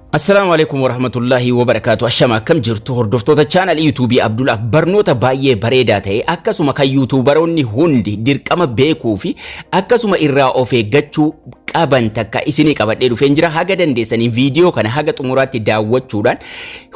Assalamu alaikum warahmatullahi wabarakatuh. Ashama kam jirtu hordoftoota channel YouTube Abdullah barnoota baay'ee bareedaa ta'e akkasuma kan YouTuberoonni hundi dirqama beekuu fi akkasuma irraa of eeggachuu qaban takka isinii qabadhee dhufeen jira. Haga dandeessanii viidiyoo kana haga xumuraatti daawwachuudhaan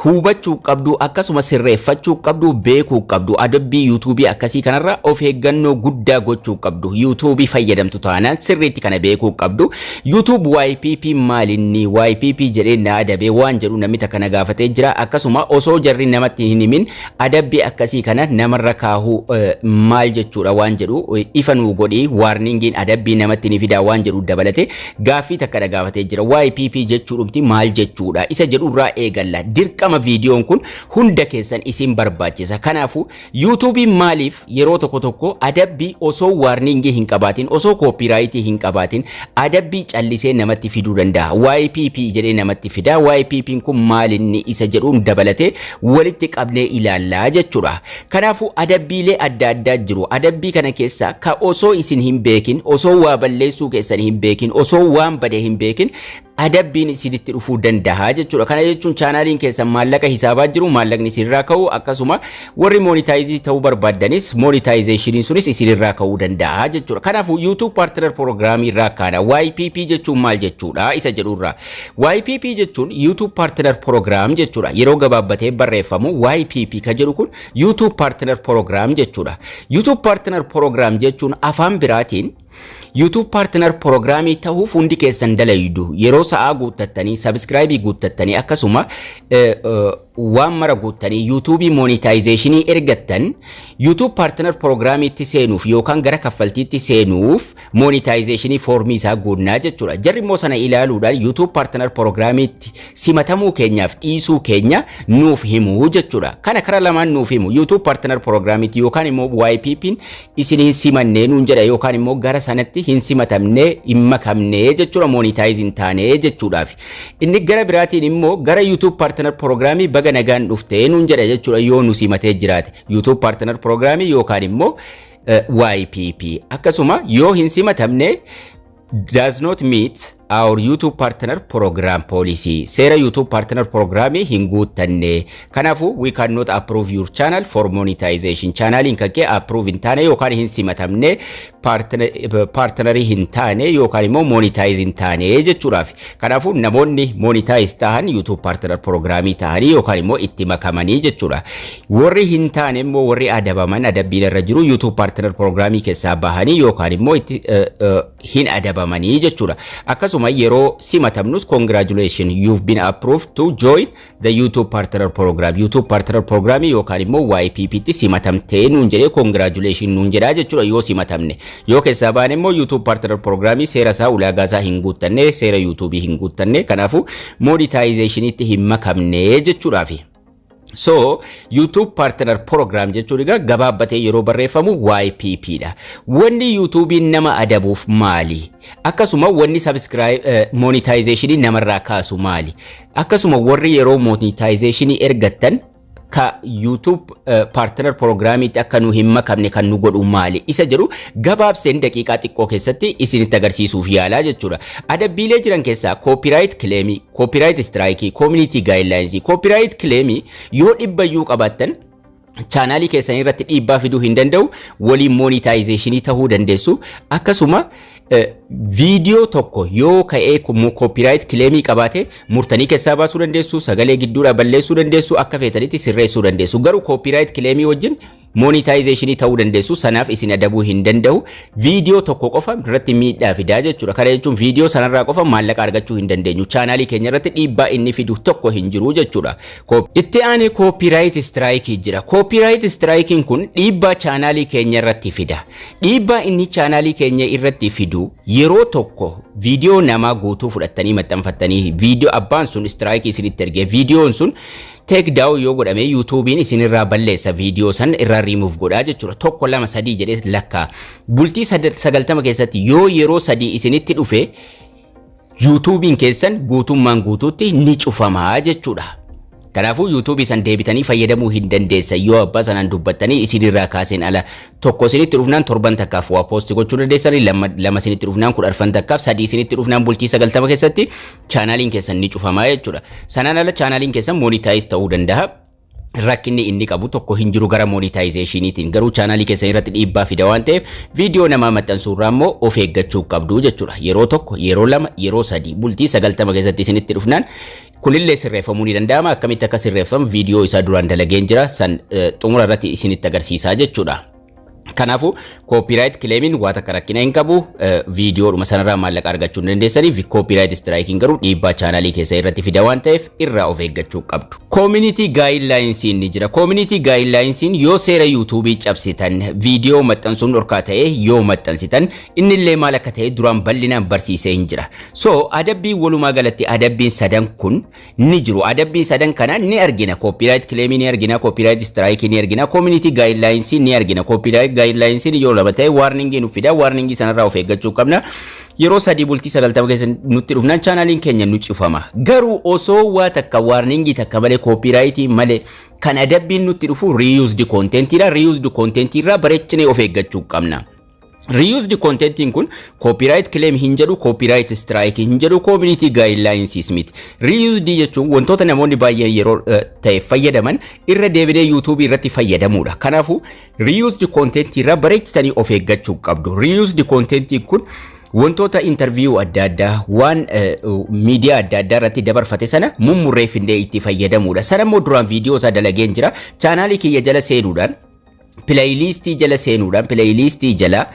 hubachuu qabdu akkasuma sirreeffachuu qabdu beekuu qabdu adabbii YouTube akkasii kanarra of eeggannoo guddaa gochuu qabdu. YouTube fayyadamtu taanaan sirriitti kana beekuu qabdu. YouTube YPP maalinni YPP jedhee adabe waan jedhu namni takka na gaafatee jira. Akkasuma osoo jarri namatti hin himin adabbii akkasii kana namarra kaahuu maal jechuudha waan jedhu ifa nuu godhi warningiin adabbii namatti ni fidaa waan jedhu dabalate gaaffii takka na gaafatee jira. YPP jechuudhumti maal jechuudha isa jedhu irraa eegalla. Dirqama viidiyoon kun hunda keessan isin barbaachisa. Kanaafu YouTube maaliif yeroo tokko tokko adabbii osoo warningii hin qabaatin osoo copyright hin qabaatin adabbii callisee namatti fiduu danda'a. YPP jedhee namatti fida. YPP kun maalinni isa jedhuun dabalate walitti qabnee ilaallaa jechuudha. Kanaafu adabbiilee adda addaa jiru. Adabbii kana keessa ka osoo isin hin beekin osoo waa balleessuu keessan hin beekin osoo waan bade hin beekin adabbiin isinitti dhufuu danda'a jechuudha. Kana jechuun chaanaaliin keessan maallaqa hisaabaa jiru maallaqni isinirraa ka'u akkasuma warri monetizii ta'uu barbaadanis monetizationiin sunis isinirraa ka'uu danda'a jechuudha. Kanaafuu YouTube partner programii irraa kana YPP jechuun maal jechuudha isa jedhurraa. YPP jechuun YouTube partner program jechuudha. Yeroo gabaabbatee barreeffamu YPP ka jedhu kun YouTube partner program jechuudha. YouTube partner program jechuun afaan biraatiin YouTube partner programii ta'uuf hundi keessan dalaydu yeroo sa'a guuttattanii subscribe guuttattanii akkasuma waan mara guuttanii YouTube monetization ergattan YouTube partner programii itti seenuuf yookaan gara kaffaltiitti seenuuf monetization formii isaa guunnaa jechuudha. Jarri immoo sana ilaaluudhaan YouTube partner programii simatamuu keenyaaf dhiisuu keenya nuuf himu jechuudha. Kana kara lamaan nuuf himu YouTube partner programii yookaan immoo YPP isin hin simannee nuun jedha yookaan immoo gara sanatti hin simatamne hin makamne jechuudha monetizing taane jechuudhaaf. Inni gara biraatiin immoo gara YouTube partner programii baga nagaan dhuftee nuun jedha jechuudha yoo nu simatee jiraate YouTube partner programii yookaan immoo YPP. Akkasuma yoo hin simatamne does not meet our YouTube partner program policy. Seera YouTube partner programii hin guuttanne. Kanaafu we cannot approve your channel for monetization. Channelin kake approve hin taane yookaan hin simatamne partnerii hin taane yookaan immoo monetize hin taane jechuudhaaf. Kanaafu namoonni monetize tahan YouTube partner programii tahanii yookaan immoo itti makamanii jechuudha. Warri hin taane immoo warri adabaman adabbiin irra jiru YouTube partner programii keessaa bahanii yookaan immoo hin adabamanii jechuudha. Akkasuma yero simatamnus congratulations you've been approved to join the YouTube partner program. YouTube partner program yookaan immoo YPP ti simatamtee nuun jedhee congratulations nuun jedhaa jechuudha yoo simatamne. Yoo keessaa baane immoo YouTube partner program seera isaa ulaagaa isaa hin guuttanne seera YouTube hin guuttanne kanaafu monetization itti hin makamne jechuudhaafi. So YouTube partner program jechuun gabaabbatee yeroo barreeffamu YPP dha. Wanni YouTube nama adabuuf maali? Akkasuma wanni subscribe monetization namarraa kaasu maali? Akkasuma warri yeroo monetization ergattan ka YouTube partner programii akka nu hin makamne kan nu godhu maali? Isa jedhu gabaabseen daqiiqaa xiqqoo keessatti isinitti agarsiisuuf yaalaa jechuudha. Adabbiilee jiran keessaa copyright claim, copyright strike, community guidelines. Copyright claim yoo dhibbayyuu qabaattan chaanaalii keessan irratti dhiibbaa fiduu hin danda'u, waliin monetization ta'uu dandeessu. Akkasuma video tokko yoo ka'ee copyright claim qabaate murtanii keessaa baasuu dandeessu, sagalee gidduudha balleessuu dandeessu, akka feetanitti sirreessuu dandeessu. Garuu copyright claim wajjin monetization ta'uu dandeessu sanaaf isin adabuu hin danda'u. Video tokko qofa irratti miidhaa fidaa jechuudha. Kana jechuun video sanarraa qofa maallaqa argachuu hin dandeenyu. Chaanaalii keenya irratti dhiibbaa inni fidu tokko hin jiru jechuudha. Itti aanee copyright strike jira. Copyright strike kun dhiibbaa chaanaalii keenya irratti fida. Dhiibbaa inni chaanaalii keenya irratti fidu yeroo tokko video nama guutuu fudhattanii maxxanfattanii video abbaan sun strike isinitti ergee videoon sun take down yoo godhame YouTubein isinirraa balleessa video san irraa remove godhaa jechuudha. Tokko lama sadii jedhee lakkaa. Bultii 90 keessatti yoo yeroo sadii isinitti dhufe YouTubein keessan guutummaan guutuutti ni cufamaa jechuudha. Kanaafuu YouTube san deebitanii fayyadamuu hin dandeessan yoo abbaa sanaan dubbattanii isinirraa kaaseen ala tokko isinitti dhufnaan torban takkaaf waa post gochuu dandeessanii lama isinitti dhufnaan 10 takkaaf sadii isinitti dhufnaan bultii 90 keessatti chaanaaliin keessan ni cufamaa jechuudha. Sanaan ala chaanaaliin keessan monetize ta'uu danda'a. Rakkinni inni qabu tokko hin jiru gara monetizationiitiin garuu chaanaalii keessan irratti dhiibbaa fida waan ta'eef viidiyoo namaa maxxansuurraa immoo of eeggachuu qabdu jechuudha. Yeroo tokko, yeroo lama, yeroo sadii bultii 90 keessatti isinitti dhufnaan kunillee sirreeffamuu ni danda'ama. Akkamitti akka sirreeffamu viidiyoo isaa duraan dalageen jira san xumura irratti isinitti agarsiisaa jechuudha. Kanaafuu copyright claiming waa takka rakkina hin qabu viidiyoodhuma sanarraa maallaqa argachuu dandeessaniif copyright striking garuu dhiibbaa chaanaalii keessa irratti fida waan ta'eef irraa of eeggachuu qabdu. Community guidelines ni jira. Community guidelines yoo seera YouTube cabsitan viidiyoo maxxansuun dhorkaa ta'e yoo maxxansitan innillee maal akka ta'e duraan bal'inaan barsiisee hin jira. So adabbiin walumaa galatti adabbiin sadan kun ni jiru. Adabbiin sadan kana ni argina. Copyright claiming ni argina, copyright striking ni argina, community guidelines ni argina. Copyright guidelines yoo lama ta'e warning nu fida. Warning sanarraa of eeggachuu qabna. Yeroo sadii bultii 90 keessa nutti dhufnaan chaanaaliin keenya nu cufama. Garuu osoo waa takka warning takka malee copyright malee kan adabbiin nutti dhufu reused content ira. Reused content irraa bareechinee of eeggachuu qabna. Reused content kun copyright claim hin jedhu, copyright strike hin jedhu, community guidelines miti. Reused jechuun wantoota namoonni baay'een yeroo ta'e fayyadaman irra deebinee YouTube irratti fayyadamuudha. Kanaafuu reused content irraa bareechitanii of eeggachuu qabdu. Reused content kun wantoota interview adda addaa waan media adda addaa irratti dabarfate sana mummurreeffindee itti fayyadamuudha. Sana immoo duraan viidiyoo isaa dalageen jira. Chaanaalii kiyya jala seenuudhaan playlistii jala seenuudhaan playlistii jala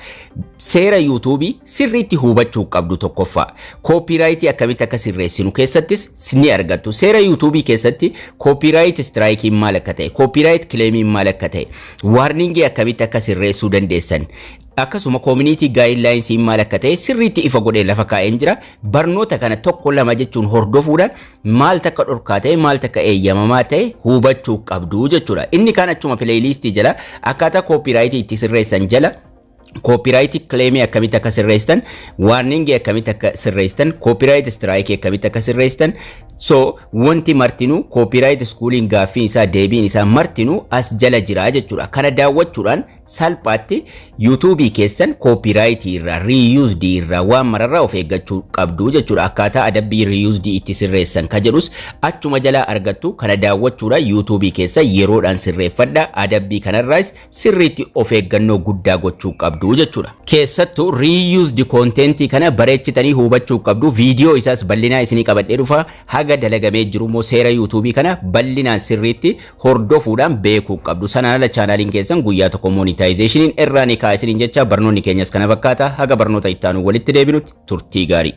seera YouTube sirriitti hubachuu qabdu tokkoffaa. Copyright akkamitti akka sirreessinu keessattis ni argattu. Seera YouTube keessatti copyright strike maal akka ta'e, copyright claim maal akka ta'e, warning akkamitti akka sirreessuu dandeessan. Akkasuma community guidelines maal akka ta'e sirriitti ifa godhee lafa kaa'een jira. Barnoota kana tokko lama jechuun hordofuudhaan maal takka dhorkaa ta'e maal takka eeyyamamaa ta'e hubachuu qabdu jechuudha. Inni kaan achuma playlistii jala akkaataa copyright itti sirreessan jala copyright claim akkamitti akka sirreessan, warning akkamitti akka sirreessan, copyright strike akkamitti akka sirreessan. So wanti martinuu copyright schooling gaaffii isaa deebiin isaa martinuu as jala jira jechuudha. Kana daawwachuudhaan salphaatti YouTube keessan copyright irraa reused irraa waan mararraa of eeggachuu qabdu jechuudha. Akkaataa adabbii reused itti sirreessan ka jedhus achuma jala argattu. Kana daawwachuudhaan YouTube keessa yeroodhaan sirreeffadha. Adabbii kanarraas sirriitti of eeggannoo guddaa gochuu qabdu jechuudha. Keessattuu reused content kana bareechitanii hubachuu qabdu. Viidiyoo isaas bal'inaa isinii qabadhee dhufa. Haga dalagamee jiru moo seera YouTube kana bal'inaan sirriitti hordofuudhaan beekuu qabdu. Sanaan ala chaanaaliin keessan guyyaa tokko monetizationiin irraa ni kaa'isiniin jecha barnoonni keenyas kana fakkaata. Haga barnoota itti aanu walitti deebinutti turtii gaarii.